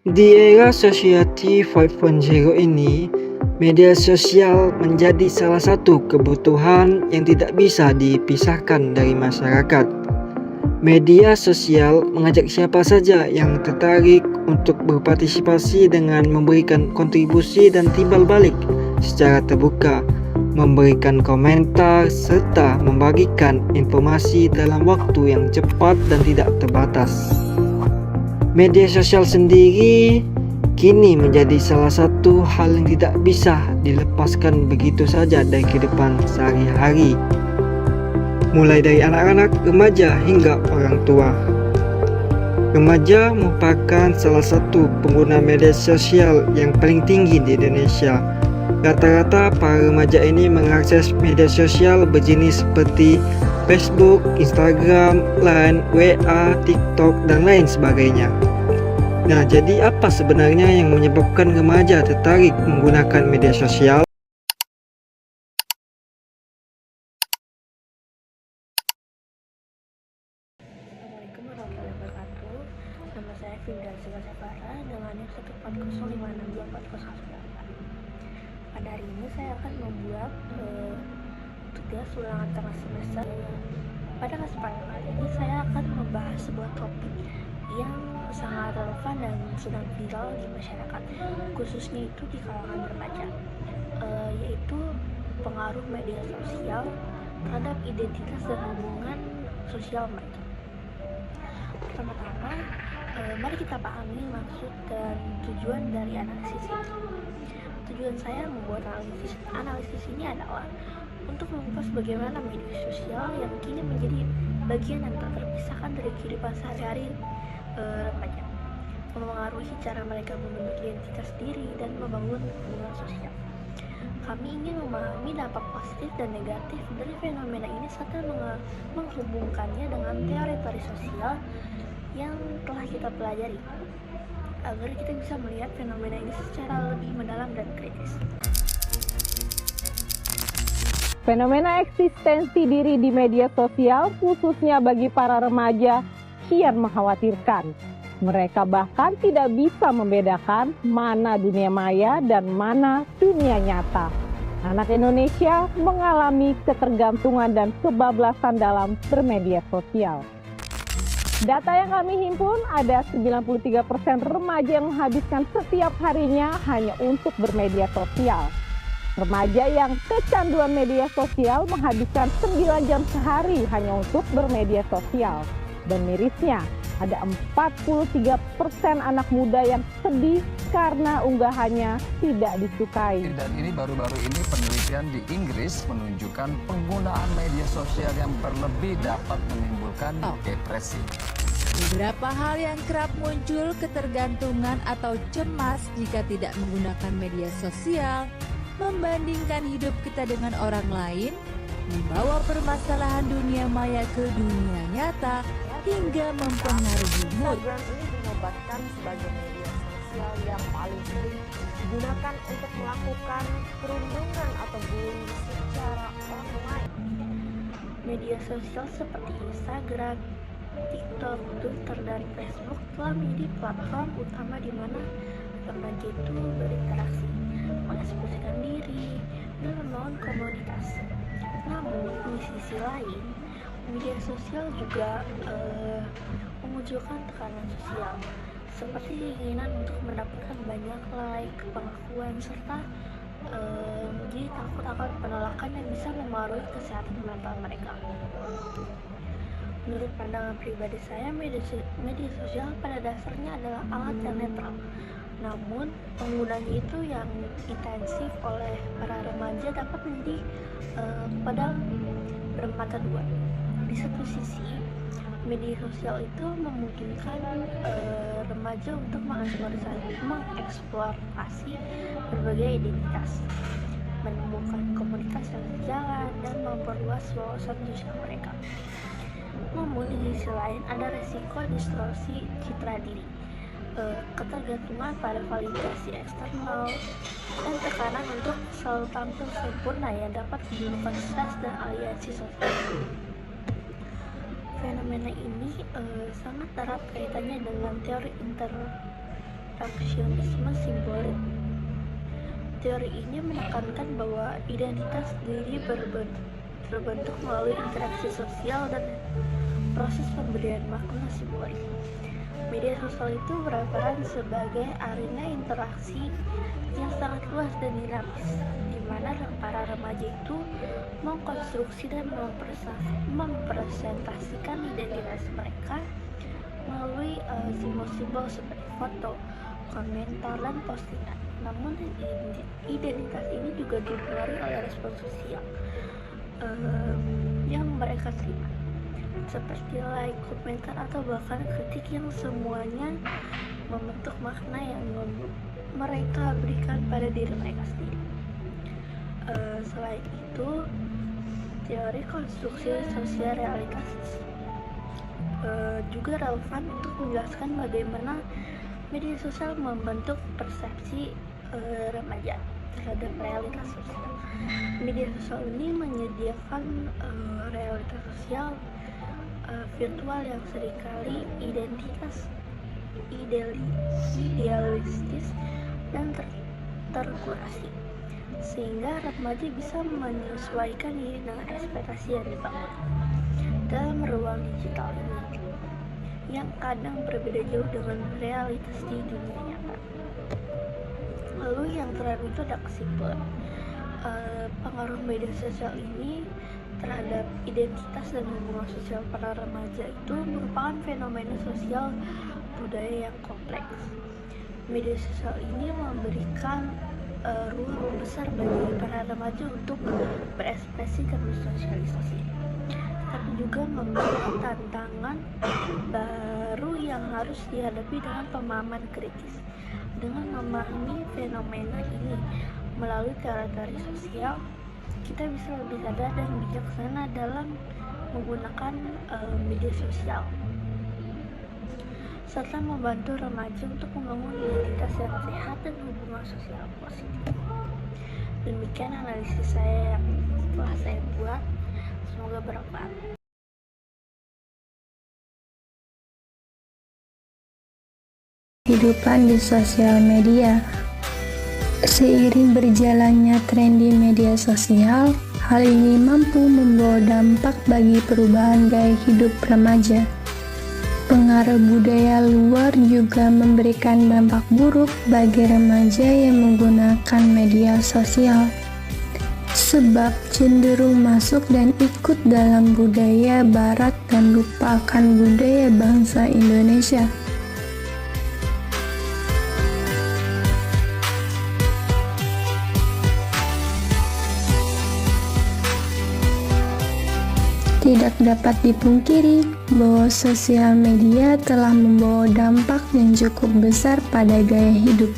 Di era Society 5.0 ini, media sosial menjadi salah satu kebutuhan yang tidak bisa dipisahkan dari masyarakat. Media sosial mengajak siapa saja yang tertarik untuk berpartisipasi dengan memberikan kontribusi dan timbal balik secara terbuka, memberikan komentar, serta membagikan informasi dalam waktu yang cepat dan tidak terbatas. Media sosial sendiri kini menjadi salah satu hal yang tidak bisa dilepaskan begitu saja dari kehidupan sehari-hari, mulai dari anak-anak, remaja hingga orang tua. Remaja merupakan salah satu pengguna media sosial yang paling tinggi di Indonesia. Rata-rata para remaja ini mengakses media sosial berjenis seperti Facebook, Instagram, Line, WA, TikTok, dan lain sebagainya. Nah, jadi apa sebenarnya yang menyebabkan remaja tertarik menggunakan media sosial? Assalamualaikum warahmatullahi wabarakatuh. Nama saya Finda Sivasavara dengan NIM 140562409. Pada hari ini saya akan membuat tugas ulangan tengah semester. Pada kesempatan kali ini saya akan membahas sebuah topik yang sangat relevan dan sedang viral di masyarakat, khususnya itu di kalangan remaja, yaitu pengaruh media sosial terhadap identitas dan hubungan sosial mereka. Pertama-tama, mari kita pahami maksud dan tujuan dari analisis ini. Tujuan saya membuat analisis ini adalah untuk mengupas bagaimana media sosial yang kini menjadi bagian yang tak terpisahkan dari kehidupan sehari-hari remaja, mempengaruhi cara mereka membentuk identitas diri dan membangun hubungan sosial. Kami ingin memahami dampak positif dan negatif dari fenomena ini serta menghubungkannya dengan teori-teori sosial yang telah kita pelajari, agar kita bisa melihat fenomena ini secara lebih mendalam dan kritis. Fenomena eksistensi diri di media sosial, khususnya bagi para remaja, kian mengkhawatirkan. Mereka bahkan tidak bisa membedakan mana dunia maya dan mana dunia nyata. Anak Indonesia mengalami ketergantungan dan kebablasan dalam bermedia sosial. Data yang kami himpun, ada 93% remaja yang menghabiskan setiap harinya hanya untuk bermedia sosial. Remaja yang kecanduan media sosial menghabiskan 9 jam sehari hanya untuk bermedia sosial. Dan mirisnya, ada 43% anak muda yang sedih karena unggahannya tidak disukai. Dan ini baru-baru ini penelitian di Inggris menunjukkan penggunaan media sosial yang berlebih dapat menimbulkan depresi. Beberapa hal yang kerap muncul ketergantungan atau cemas jika tidak menggunakan media sosial, membandingkan hidup kita dengan orang lain, membawa permasalahan dunia maya ke dunia nyata, hingga mempengaruhi mood. Instagram ini dinobatkan sebagai media sosial yang paling sering digunakan untuk melakukan perundungan atau bullying secara online. Media sosial seperti Instagram, TikTok, Twitter, dan Facebook telah menjadi platform utama di mana remaja itu berinteraksi, mengekspresikan diri, dan membangun komunitas. Namun, di sisi lain, media sosial juga memunculkan tekanan sosial, seperti keinginan untuk mendapatkan banyak like, pengakuan, serta menjadi takut akan penolakan yang bisa mempengaruhi kesehatan mental mereka. Menurut pandangan pribadi saya, media sosial pada dasarnya adalah alat yang netral. Namun, penggunanya itu yang intensif oleh para remaja dapat menjadi pedang bermata dua. Di satu sisi, media sosial itu memungkinkan remaja untuk mengeksplorasi berbagai identitas, menemukan komunitas yang sejalan, dan memperluas wawasan sosial mereka. Namun di sisi lain ada resiko distorsi citra diri, ketergantungan pada validasi eksternal, dan tekanan untuk selalu tampil sempurna yang dapat menimbulkan stres dan aliansi sosial. Fenomena ini sangat erat kaitannya dengan teori interaksionisme simbolik. Teori ini menekankan bahwa identitas diri terbentuk melalui interaksi sosial dan proses pemberian makna simbolik. Media sosial itu berperan sebagai arena interaksi yang sangat luas dan dinamis, di mana para remaja itu mengkonstruksi dan mempresentasikan identitas mereka melalui simbol-simbol seperti foto, komentar, dan postingan. Namun identitas ini juga dipengaruhi oleh respon sosial yang mereka terima, seperti like, komentar, atau bahkan kritik yang semuanya membentuk makna yang mereka berikan pada diri mereka sendiri. Selain itu, teori konstruksi sosial realitas juga relevan untuk menjelaskan bagaimana media sosial membentuk persepsi remaja terhadap realitas sosial. Media sosial ini menyediakan realitas sosial virtual yang seringkali idealistis dan terkurasi, sehingga remaja bisa menyesuaikan diri dengan ekspektasi yang dibangun dalam ruang digital ini, yang kadang berbeda jauh dengan realitas di dunia nyata. Lalu yang terakhir itu ada kesimpulan. Pengaruh media sosial ini terhadap identitas dan hubungan sosial para remaja itu merupakan fenomena sosial budaya yang kompleks. Media sosial ini memberikan ruang besar bagi para remaja untuk berekspresi dan bersosialisasi, tapi juga membawa tantangan baru yang harus dihadapi dengan pemahaman kritis. Dengan memahami fenomena ini melalui teori sosial, kita bisa lebih sadar dan bijaksana dalam menggunakan media sosial, serta membantu remaja untuk membangun identitas yang sehat dan hubungan sosial positif. Demikian analisis saya yang telah saya buat, semoga bermanfaat. Kehidupan di sosial media. Seiring berjalannya tren di media sosial, hal ini mampu membawa dampak bagi perubahan gaya hidup remaja. Pengaruh budaya luar juga memberikan dampak buruk bagi remaja yang menggunakan media sosial, sebab cenderung masuk dan ikut dalam budaya barat dan lupakan budaya bangsa Indonesia. Tidak dapat dipungkiri bahwa sosial media telah membawa dampak yang cukup besar pada gaya hidup.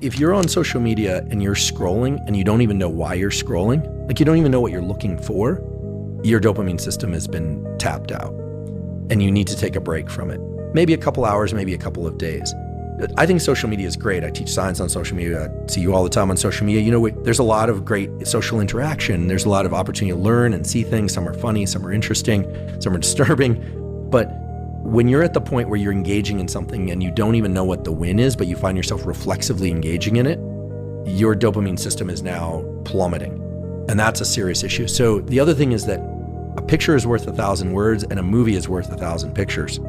If you're on social media and you're scrolling and you don't even know why you're scrolling, like you don't even know what you're looking for, your dopamine system has been tapped out and you need to take a break from it. Maybe a couple hours, maybe a couple of days. I think social media is great. I teach science on social media. I see you all the time on social media. You know, there's a lot of great social interaction. There's a lot of opportunity to learn and see things. Some are funny, some are interesting, some are disturbing. But when you're at the point where you're engaging in something and you don't even know what the win is, but you find yourself reflexively engaging in it, your dopamine system is now plummeting. And that's a serious issue. So the other thing is that a picture is worth 1,000 words and a movie is worth 1,000 pictures.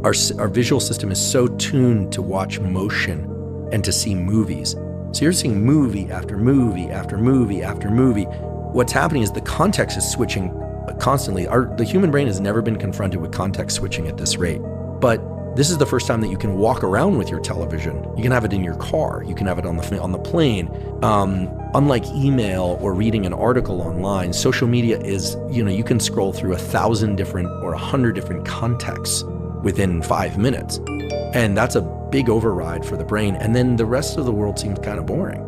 Our visual system is so tuned to watch motion and to see movies So you're seeing movie after movie after movie after movie. What's happening is the context is switching constantly. The human brain has never been confronted with context switching at this rate. But this is the first time that you can walk around with your television. You can have it in your car. You can have it on the plane. Unlike email or reading an article online, social media is, you can scroll through 1,000 different or 100 different contexts within 5 minutes. And that's a big override for the brain. And then the rest of the world seems kind of boring.